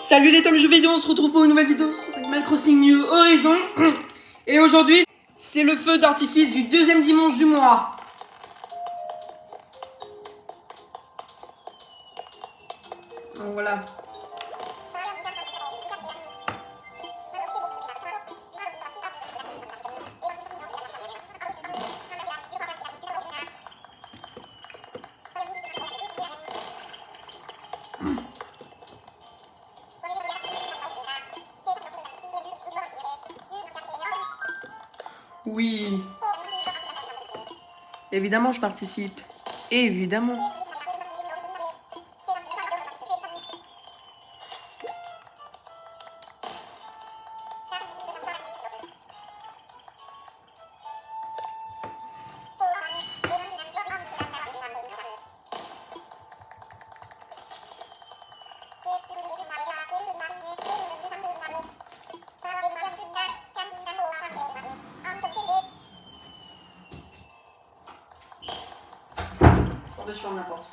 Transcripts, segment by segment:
Salut les Tom jeux vidéo, on se retrouve pour une nouvelle vidéo sur Animal Crossing New Horizons. Et aujourd'hui, c'est le feu d'artifice du deuxième dimanche du mois. Donc voilà. Oui. Évidemment, je participe. Évidemment. Je ferme la porte.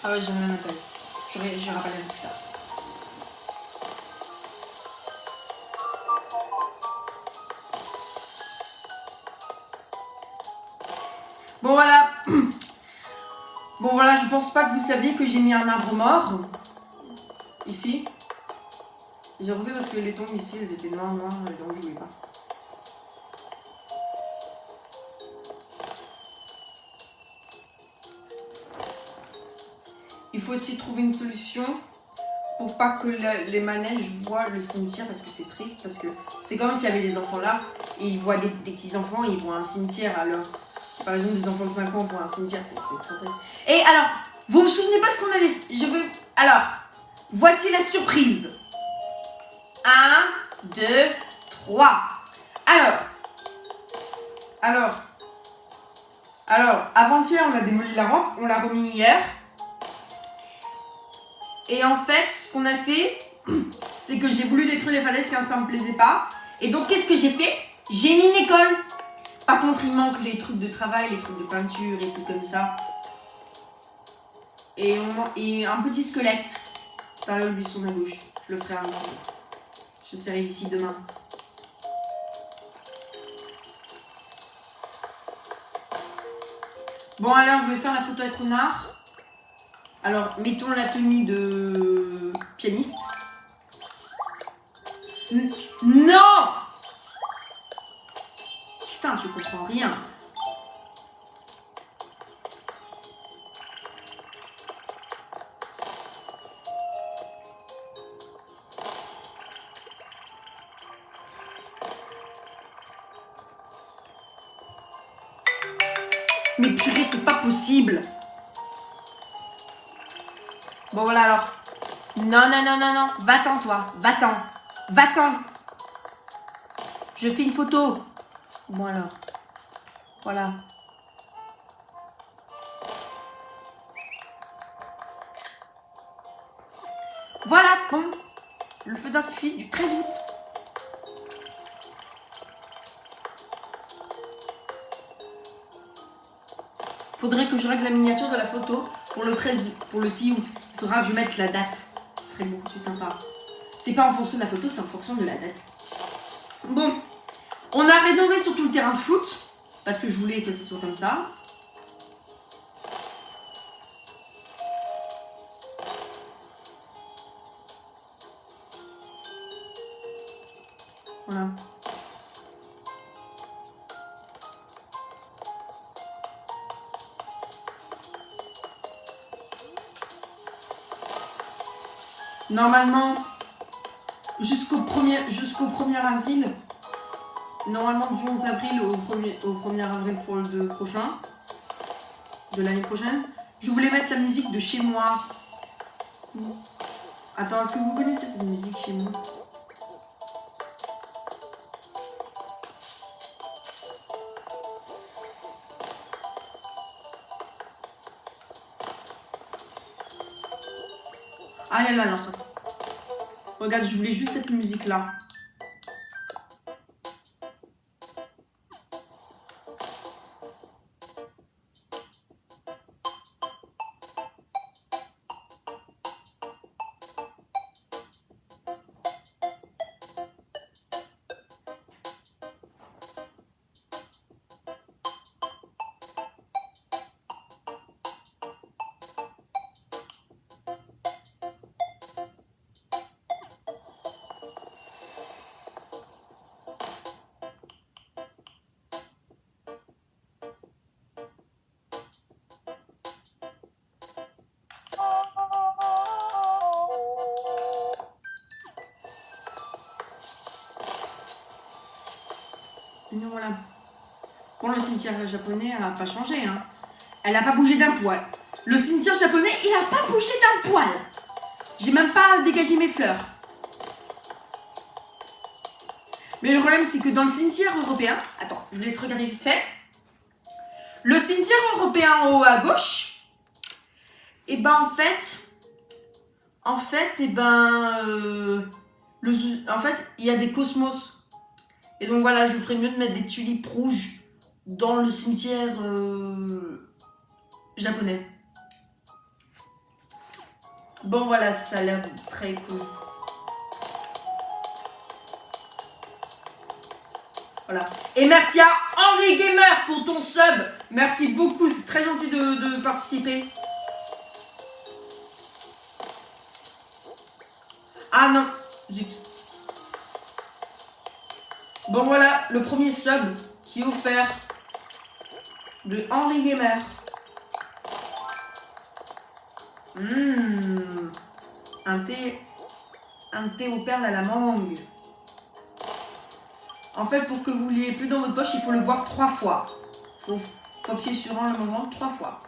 Ah ouais, j'ai rien à appeler. Je rappelle plus tard. Bon voilà. Bon voilà, je pense pas que vous saviez que j'ai mis un arbre mort. Ici. J'ai refait parce que les tombes ici, elles étaient noires, et donc je voulais pas. Il faut aussi trouver une solution pour pas que les manèges voient le cimetière, parce que c'est triste, parce que c'est comme s'il y avait des enfants là et ils voient des petits enfants et ils voient un cimetière. Alors, par exemple, des enfants de 5 ans voient un cimetière, c'est très triste. Et alors, vous me souvenez pas ce qu'on avait fait? Alors, voici la surprise. 1, 2, 3. Alors, avant-hier, on a démoli la rampe, on l'a remis hier. Et en fait, ce qu'on a fait, c'est que j'ai voulu détruire les falaises car ça me plaisait pas. Et donc, qu'est-ce que j'ai fait? J'ai mis une école. Par contre, il manque les trucs de travail, les trucs de peinture et tout comme ça. Et un petit squelette dans le buisson à gauche. Je le ferai un jour. Je serai ici demain. Bon, alors, je vais faire la photo avec Renard. Alors, mettons la tenue de pianiste. Non! Putain, tu comprends rien. Mais purée, c'est pas possible. Bon, voilà alors. Non. Va-t'en, toi. Va-t'en. Je fais une photo. Bon, alors. Voilà. Voilà, bon. Le feu d'artifice du 13 août. Faudrait que je règle la miniature de la photo pour le 6 août. Il faudra que je mette la date. Ce serait beaucoup plus sympa. C'est pas en fonction de la photo, c'est en fonction de la date. Bon. On a rénové surtout le terrain de foot. Parce que je voulais que ce soit comme ça. Voilà. Normalement, jusqu'au 1er avril, normalement du 11 avril au 1er avril pour le prochain, de l'année prochaine, je voulais mettre la musique de chez moi. Attends, est-ce que vous connaissez cette musique chez nous? Ah là là, non, ça. Regarde, je voulais juste cette musique-là. Donc voilà. Bon, le cimetière japonais n'a pas changé, hein. Elle n'a pas bougé d'un poil. Le cimetière japonais, il n'a pas bougé d'un poil. J'ai même pas dégagé mes fleurs. Mais le problème, c'est que dans le cimetière européen... Attends, je vous laisse regarder vite fait. Le cimetière européen en haut à gauche, et ben en fait, il y a des cosmos. Et donc voilà, je ferais mieux de mettre des tulipes rouges dans le cimetière japonais. Bon voilà, ça a l'air très cool. Voilà. Et merci à Henri Gamer pour ton sub. Merci beaucoup, c'est très gentil de participer. Ah non, zut. Bon voilà, le premier sub qui est offert de Henri Gamer. Un thé aux perles à la mangue. En fait, pour que vous l'ayez plus dans votre poche, il faut le boire 3 fois. Faut appuyer sur un le moment 3 fois.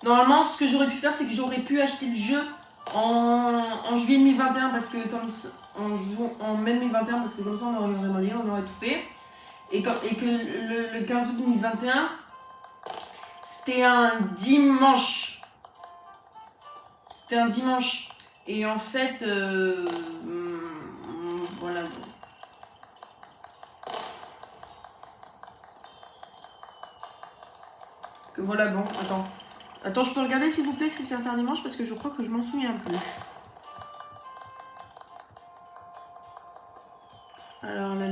Normalement, ce que j'aurais pu faire, c'est que j'aurais pu acheter le jeu en juillet 2021 parce que comme en mai 2021 parce que comme ça on aurait vraiment dit, on aurait tout fait. Et que le 15 août 2021, c'était un dimanche. C'était un dimanche. Et en fait, voilà. Que voilà, bon, attends. Attends, je peux regarder s'il vous plaît si c'est un dimanche parce que je crois que je m'en souviens plus. Alors, là.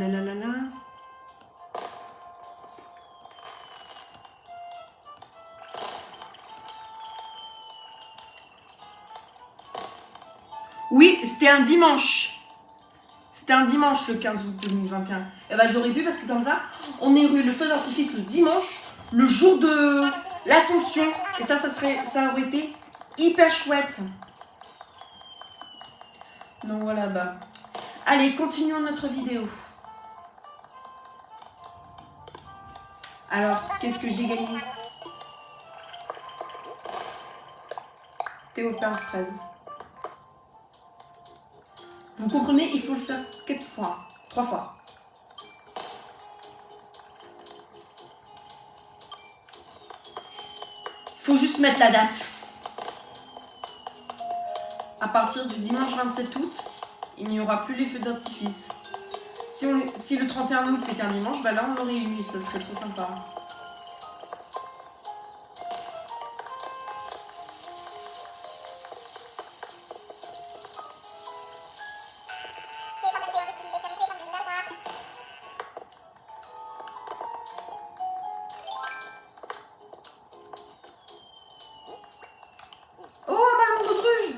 Oui, c'était un dimanche. C'était un dimanche le 15 août 2021. Et bah j'aurais pu parce que comme ça, on aurait eu le feu d'artifice le dimanche, le jour de l'Assomption. Et ça aurait été hyper chouette. Donc voilà, bah. Allez, continuons notre vidéo. Alors, qu'est-ce que j'ai gagné? Thé au pain de fraise. Vous comprenez, il faut le faire 4 fois, 3 fois. Faut juste mettre la date. À partir du dimanche 27 août, il n'y aura plus les feux d'artifice. Si le 31 août c'était un dimanche, bah là on l'aurait eu, ça serait trop sympa. Oh, un ballon d'autruche!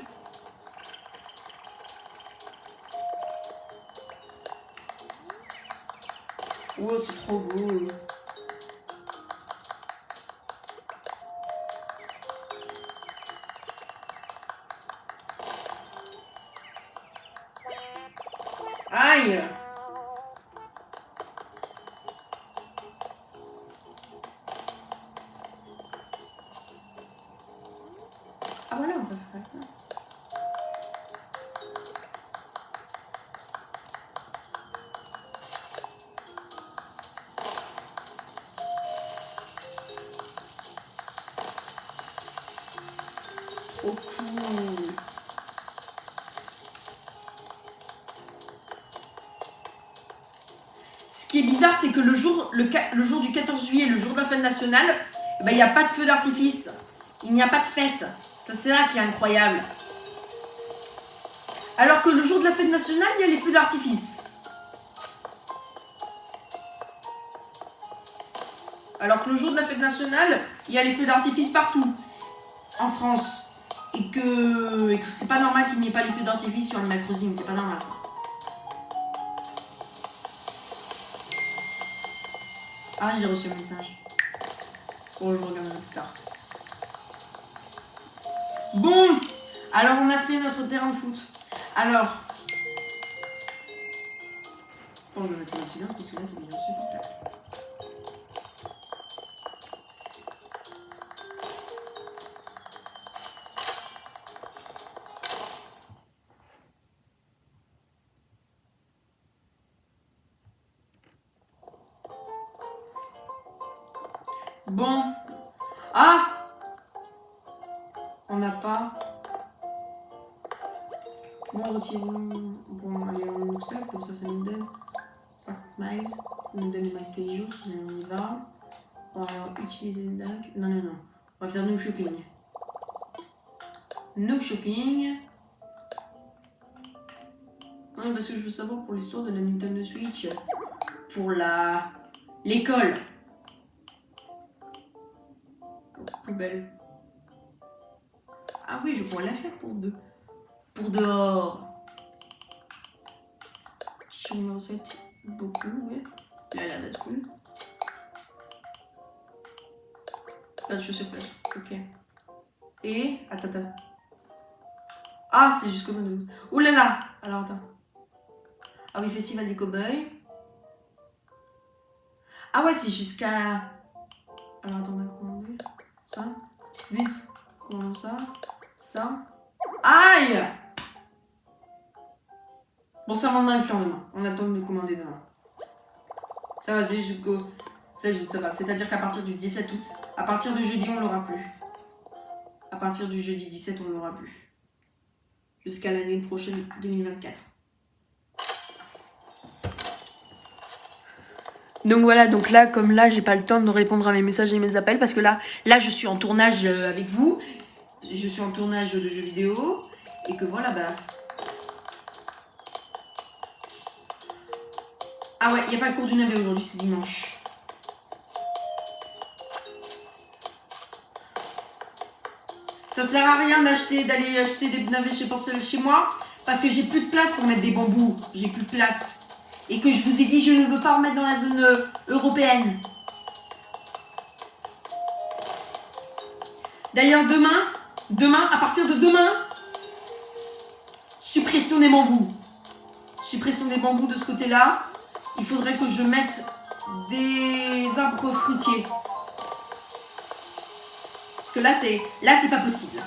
Oh, c'est trop beau. Aïe. Ah voilà, on peut faire ça. Trop cool. Ce qui est bizarre, c'est que le jour du 14 juillet, le jour de la fête nationale, il n'y a pas de feu d'artifice. Il n'y a pas de fête. Ça, c'est là qui est incroyable. Alors que le jour de la fête nationale, il y a les feux d'artifice. Alors que le jour de la fête nationale, il y a les feux d'artifice partout en France. Et que c'est pas normal qu'il n'y ait pas les feux d'artifice sur Animal Crossing. C'est pas normal ça. Ah, j'ai reçu un message. Oh, je regarde plus tard. Bon, alors on a fait notre terrain de foot. Alors. Bon, je vais mettre le silence parce que là, c'est déjà insupportable. Bon. Ah! On n'a pas. Bon, retirons. Bon, allez, on nous stop, comme ça nous donne 50 miles. Ça nous donne les miles tous les jours, si on y va. On va utiliser le DAC. Non, non, non. On va faire no shopping. No shopping. Non, parce que je veux savoir pour l'histoire de la Nintendo Switch. Pour l'école. Poubelle. Ah oui, je pourrais la faire pour dehors. Sur numéro 7, beaucoup, oui. Il a l'air d'être cool. Pas de chaussures plates. Ok. Et. Attends. Ah, c'est jusqu'au 22. Ouh là là. Alors attends. Ah oui, festival des cow-boys. Ah ouais, c'est jusqu'à. Alors attends, on a commandé ça. Vite. Comment ça? Ça. Aïe! Bon, ça, on a le temps demain. On a le temps de nous commander demain. Ça va, c'est jusqu'au 16 août, ça va. C'est-à-dire qu'à partir du 17 août, à partir de jeudi, on l'aura plus. À partir du jeudi 17, on l'aura plus. Jusqu'à l'année prochaine, 2024. Donc voilà, donc là, comme là, j'ai pas le temps de répondre à mes messages et mes appels parce que là, je suis en tournage avec vous. Je suis en tournage de jeux vidéo. Et que voilà, bah. Ah ouais, il n'y a pas le cours du navet aujourd'hui, c'est dimanche. Ça sert à rien d'aller acheter des navets chez moi parce que j'ai plus de place pour mettre des bambous. J'ai plus de place. Et que je vous ai dit, je ne veux pas en mettre dans la zone européenne. D'ailleurs, demain, à partir de demain, suppression des bambous. Suppression des bambous de ce côté-là. Il faudrait que je mette des arbres fruitiers. Parce que là, c'est pas possible.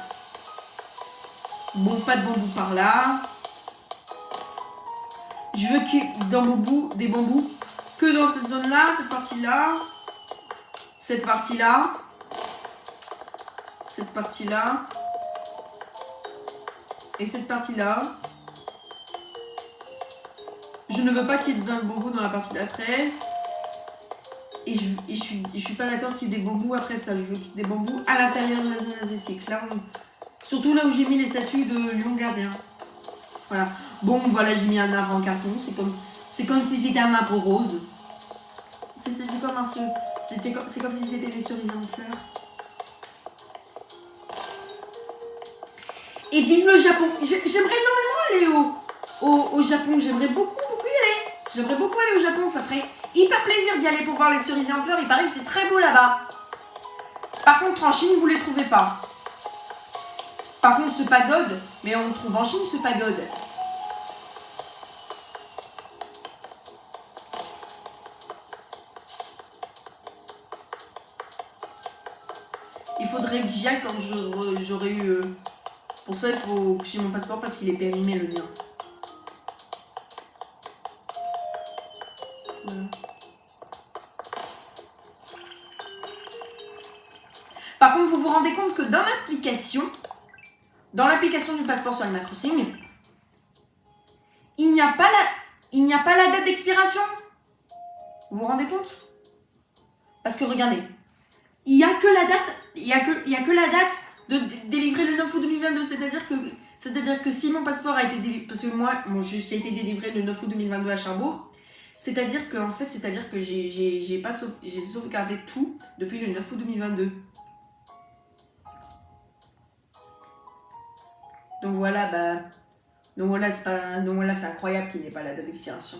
Bon, pas de bambou par là. Je veux qu'il y ait des bambous que dans cette zone-là, cette partie-là, cette partie-là, cette partie-là, et cette partie-là. Je ne veux pas qu'il y ait d'un bambou dans la partie d'après. Et je suis pas d'accord qu'il y ait des bambous après ça. Je veux qu'il y ait des bambous à l'intérieur de la zone asiatique. Là, surtout là où j'ai mis les statues de lion gardien. Voilà. Bon, voilà, j'ai mis un arbre en carton. C'est comme si c'était un arbre rose. C'est comme si c'était des cerisiers en fleurs. Et vive le Japon. J'aimerais énormément aller au Japon. J'aimerais beaucoup y aller. J'aimerais beaucoup aller au Japon. Ça ferait hyper plaisir d'y aller pour voir les cerisiers en fleurs. Il paraît que c'est très beau là-bas. Par contre, en Chine, vous ne les trouvez pas. Par contre, ce pagode, mais on trouve en Chine ce pagode. Gia quand j'aurais eu... Pour ça, il faut que j'ai mon passeport parce qu'il est périmé, le mien. Voilà. Par contre, vous vous rendez compte que dans l'application du passeport sur Animal Crossing, il n'y a pas la date d'expiration. Vous vous rendez compte? Parce que regardez, il n'y a que la date de délivrer le 9 août 2022, c'est-à-dire que si mon passeport a été délivré, parce que moi, j'ai été délivré le 9 août 2022 à Cherbourg, c'est-à-dire que j'ai sauvegardé tout depuis le 9 août 2022. Donc voilà, c'est incroyable qu'il n'y ait pas la date d'expiration.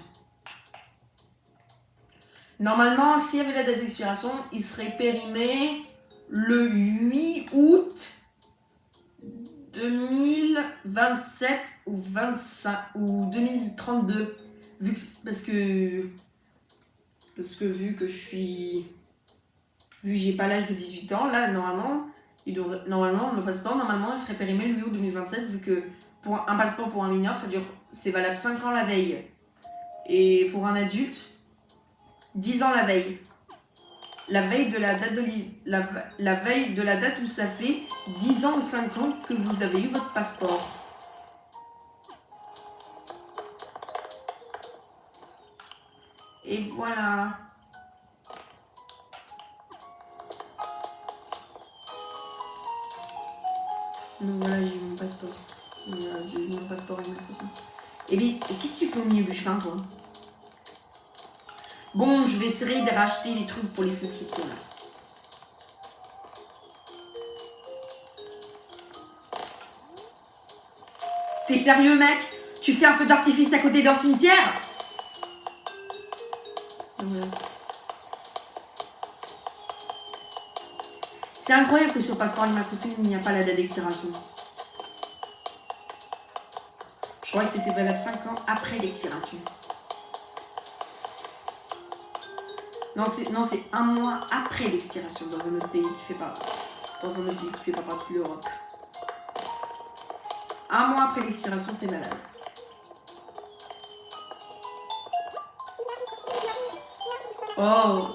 Normalement, s'il y avait la date d'expiration, il serait périmé le 8 août 2027 ou 25 ou 2032. Parce que vu que j'ai pas l'âge de 18 ans, là, normalement, le passeport, il serait périmé le 8 août 2027, vu que pour un passeport pour un mineur, c'est valable 5 ans la veille. Et pour un adulte, 10 ans la veille. La veille de la date où ça fait 10 ans ou 5 ans que vous avez eu votre passeport. Et voilà. Donc voilà, j'ai eu mon passeport. J'ai eu mon passeport Animal Crossing. Et bien, qu'est-ce que tu fais au milieu du chemin, toi? Bon, je vais essayer de racheter les trucs pour les feux petites là. T'es sérieux, mec? Tu fais un feu d'artifice à côté d'un cimetière? Voilà. C'est incroyable que sur le passeport Animal Crossing, il n'y a pas la date d'expiration. Je croyais que c'était valable 5 ans après l'expiration. Non, c'est un mois après l'expiration dans un autre pays qui fait pas partie de l'Europe. Un mois après l'expiration, c'est valable. Oh.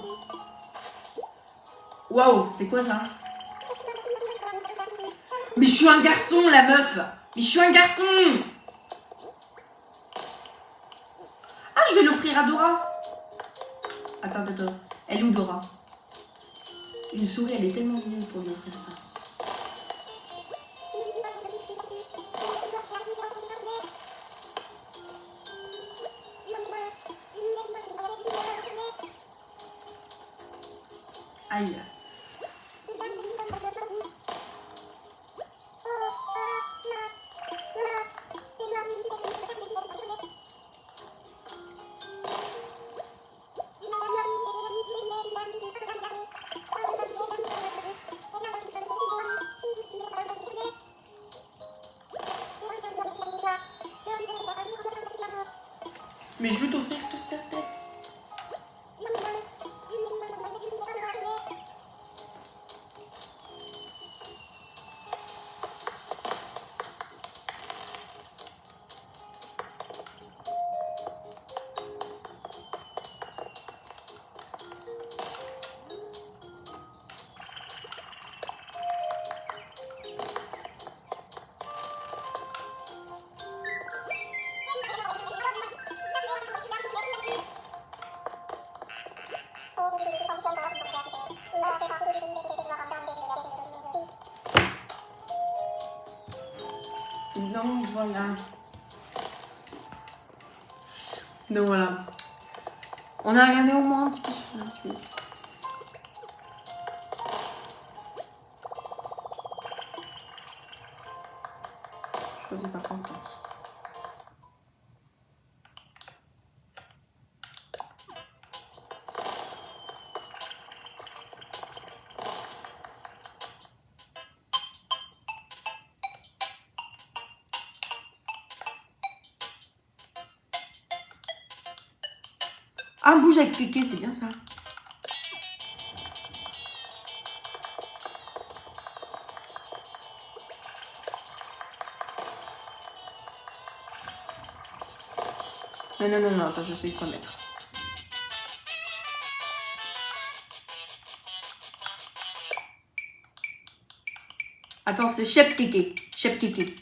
Waouh, c'est quoi ça? Mais je suis un garçon, la meuf. Mais je suis un garçon. Ah, je vais l'offrir à Dora. Attends. Elle est où, Dora? Une souris, elle est tellement mignonne pour lui offrir ça. Aïe. Mais je veux t'offrir toute cette tête. Donc voilà. Donc voilà. On a regardé au moins un petit peu sur Netflix. Je choisis pas contente. Ah, bouge avec Kéké, c'est bien ça. Non, attends, je sais quoi mettre. Attends, c'est Chep Kéké. Chep Kéké.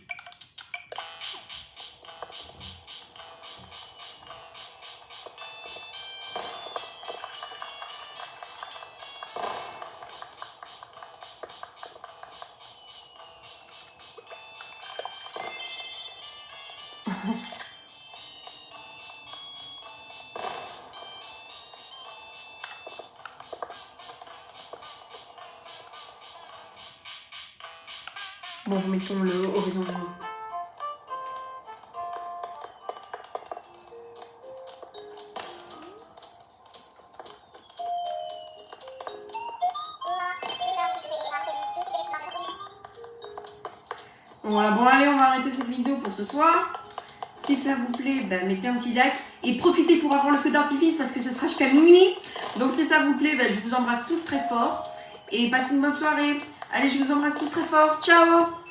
Bon, mettons le horizon. Voilà, bon allez, on va arrêter cette vidéo pour ce soir. Si ça vous plaît, bah, mettez un petit like et profitez pour avoir le feu d'artifice parce que ce sera jusqu'à minuit. Donc si ça vous plaît, bah, je vous embrasse tous très fort et passez une bonne soirée. Allez, je vous embrasse tous très fort. Ciao!